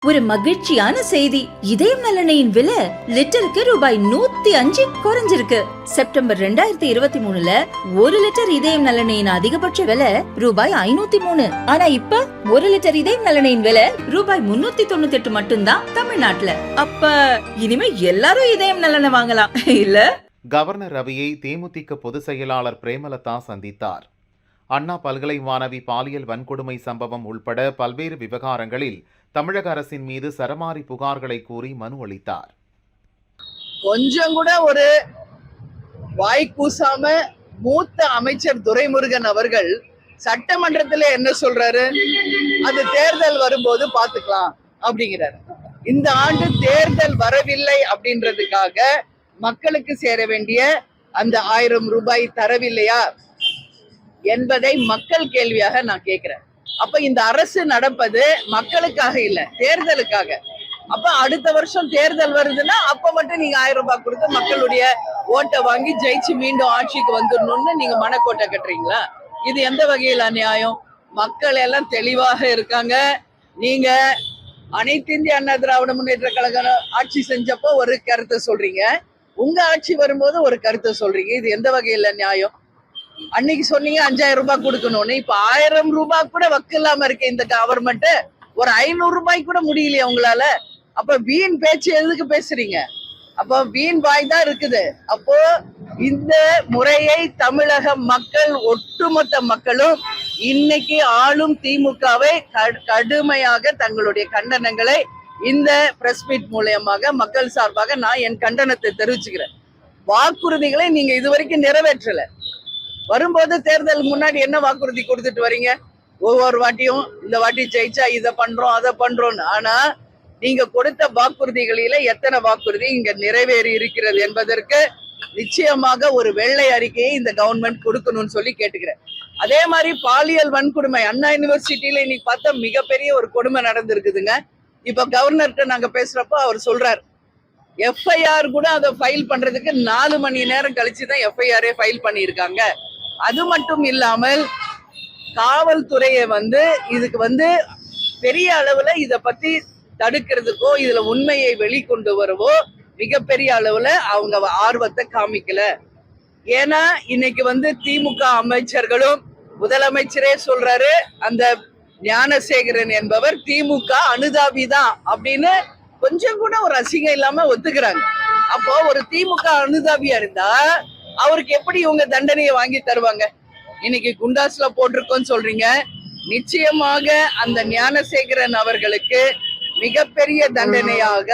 ஒரு மகிழ்ச்சியான செய்தி. இதயம் நலனையின் விலை லிட்டருக்கு ரூபாய் 105 குறைஞ்சிருக்கு. செப்டம்பர் 2023ல 1 லிட்டர் இதயம் நலனையின் அதிகபட்ச விலை ரூபாய் 503. ஆனா இப்ப 1 லிட்டர் இதயம் நலனையின் விலை ரூபாய் 398 மட்டும்தான் தமிழ்நாட்டுல. அப்ப இனிமே எல்லாரும் இதயம் நலனை வாங்கலாம் இல்ல? கவர்னர் ரவியை தேமுதிக பொதுச் செயலாளர் பிரேமலதா சந்தித்தார். அண்ணா பல்கலை மாணவி பாலியல் வன்கொடுமை சம்பவம் உள்பட பல்வேறு விவகாரங்களில் தமிழக அரசின் மீது சரமாரி புகார்களை கூறி மனு அளித்தார். கொஞ்சம் கூட ஒரு வாய்க்கூசாம மூத்த அமைச்சர் துரைமுருகன் அவர்கள் சட்டமன்றத்தில் என்ன சொல்றாரு, அது தேர்தல் வரும்போது பாத்துக்கலாம் அப்படிங்கிறாரு. இந்த ஆண்டு தேர்தல் வரவில்லை அப்படின்றதுக்காக மக்களுக்கு சேர வேண்டிய அந்த 1000 ரூபாய் தரவில்லையா என்பதை மக்கள் கேள்வியாக நான் கேட்கிறேன். அப்ப இந்த அரசு நடப்பது மக்களுக்காக இல்ல, தேர்தலுக்காக. அப்ப அடுத்த வருஷம் தேர்தல் வருதுன்னா அப்ப மட்டும் நீங்க 1000 ரூபாய் கொடுத்து மக்களுடைய ஓட்டை வாங்கி ஜெயிச்சு மீண்டும் ஆட்சிக்கு வந்துடணும்னு நீங்க மனக்கோட்டை கட்டுறீங்களா? இது எந்த வகையில் அநியாயம்? மக்கள் எல்லாம் தெளிவாக இருக்காங்க. நீங்க அனைத்து இந்திய அண்ணா திராவிட முன்னேற்ற கழகம் ஆட்சி செஞ்சப்போ ஒரு கருத்தை சொல்றீங்க, உங்க ஆட்சி வரும்போது ஒரு கருத்தை சொல்றீங்க. இது எந்த வகையில் நியாயம்? அன்னைக்கு சொன்னீங்க 5000 ரூபாய் கொடுக்கணும்னு, இப்ப 1000 ரூபாய் கூட வக்கு இல்லாம இருக்க இந்த கவர்மெண்ட். ஒரு 500 ரூபாய் கூட முடியலையா உங்களால? அப்ப வீண் பேச்சு எதுக்கு பேசுறீங்க? அப்ப வீண் வாய் தான் இருக்குது. அப்போ இந்த முறையை தமிழக மக்கள், ஒட்டுமொத்த மக்களும் இன்னைக்கு ஆளும் திமுகவை கடுமையாக தங்களுடைய கண்டனங்களை இந்த பிரஸ் மீட் மூலமாக மக்கள் சார்பாக நான் என் கண்டனத்தை தெரிவிச்சுக்கிறேன். வாக்குறுதிகளை நீங்க இதுவரைக்கும் நிறைவேற்றல. வரும்போது தேர்தல் முன்னாடி என்ன வாக்குறுதி கொடுத்துட்டு வரீங்க? ஒவ்வொரு வாட்டியும் இந்த வாட்டி ஜெயிச்சா இதை பண்றோம் அதை பண்றோம்னு. ஆனா நீங்க கொடுத்த வாக்குறுதிகளில எத்தனை வாக்குறுதி இங்க நிறைவேறி இருக்கிறது என்பதற்கு நிச்சயமாக ஒரு வெள்ளை அறிக்கையை இந்த கவர்மெண்ட் கொடுக்கணும்னு சொல்லி கேட்டுக்கிறேன். அதே மாதிரி பாலியல் வன்கொடுமை அண்ணா யூனிவர்சிட்டியில இன்னைக்கு பார்த்தா மிகப்பெரிய ஒரு கொடுமை நடந்திருக்குதுங்க. இப்ப கவர்னர்கிட்ட நாங்க பேசுறப்போ அவர் சொல்றாரு, எஃப்ஐஆர் கூட அதை ஃபைல் பண்றதுக்கு 4 மணி நேரம் கழிச்சுதான் எஃப்ஐஆரே ஃபைல் பண்ணியிருக்காங்க. அது மட்டும் இல்லாமல் காவல்துறையை இதுக்கு பெரிய அளவுல இத பத்தி தடுக்கிறதுக்கோ இதுல உண்மையை வெளிக்கொண்டு வரவோ மிகப்பெரிய அளவுல அவங்க ஆர்வத்தை காமிக்கல. ஏன்னா இன்னைக்கு திமுக அமைச்சர்களும் முதலமைச்சரே சொல்றாரு, அந்த ஞானசேகரன் என்பவர் திமுக அனுதாபி தான் அப்படின்னு கொஞ்சம் கூட ஒரு அசிங்கம் இல்லாம ஒத்துக்கிறாங்க. அப்போ ஒரு திமுக அனுதாபியா இருந்தா அவருக்கு எப்படி இவங்க தண்டனையை வாங்கி தருவாங்க? இன்னைக்கு குண்டாஸ்ல போட்டிருக்கோன்னு சொல்றீங்க. நிச்சயமாக அந்த ஞானசேகரன் அவர்களுக்கு மிகப்பெரிய தண்டனையாக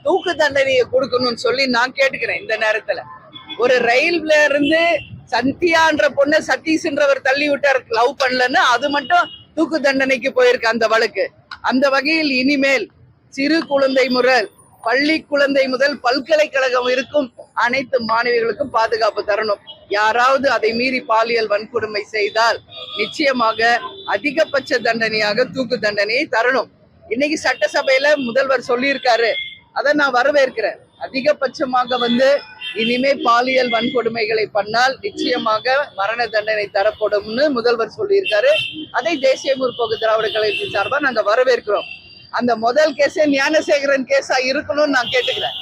தூக்கு தண்டனையை கொடுக்கணும்னு சொல்லி நான் கேட்டுக்கிறேன். இந்த நேரத்துல ஒரு ரயில்ல இருந்து சந்தியான்ற பொண்ணு சதீஷ்ன்றவர் தள்ளி விட்டார், லவ் பண்ணலன்னு, அது மட்டும் தூக்கு தண்டனைக்கு போயிருக்கு அந்த வழக்கு. அந்த வகையில் இனிமேல் சிறு குழந்தை முதல் பள்ளி குழந்தை முதல் பல்கலைக்கழகம் இருக்கும் அனைத்து மாணவிகளுக்கும் பாதுகாப்பு தரணும். யாராவது அதை மீறி பாலியல் வன்கொடுமை செய்தால் நிச்சயமாக அதிகபட்ச தண்டனையாக தூக்கு தண்டனையை தரணும். இன்னைக்கு சட்டசபையில முதல்வர் சொல்லியிருக்காரு, அதை நான் வரவேற்கிறேன். அதிகபட்சமாக இனிமே பாலியல் வன்கொடுமைகளை பண்ணால் நிச்சயமாக மரண தண்டனை தரப்படும்னு முதல்வர் சொல்லியிருக்காரு. அதை தேசிய முற்போக்கு திராவிட கழகத்தின் சார்பா நாங்க வரவேற்கிறோம். அந்த முதல் கேஸே ஞானசேகரன் கேஸா இருக்கணும்னு நான் கேட்டுக்கிறேன்.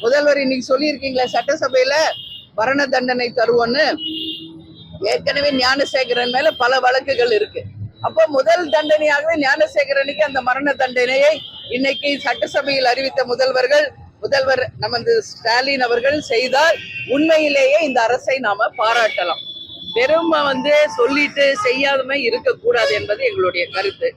முதல்வர் இன்னைக்கு சொல்லியிருக்கீங்களே சட்டசபையில மரண தண்டனை தருவோன்னு, ஏற்கனவே ஞானசேகரன் மேல பல வழக்குகள் இருக்கு. அப்போ முதல் தண்டனையாகவே ஞானசேகரனுக்கு அந்த மரண தண்டனையை இன்னைக்கு சட்டசபையில் அறிவித்த முதல்வர் நமது ஸ்டாலின் அவர்கள் செய்தால் உண்மையிலேயே இந்த அரசை நாம பாராட்டலாம். வெறும் சொல்லிட்டு செய்யாதமே இருக்கக்கூடாது என்பது எங்களுடைய கருத்து.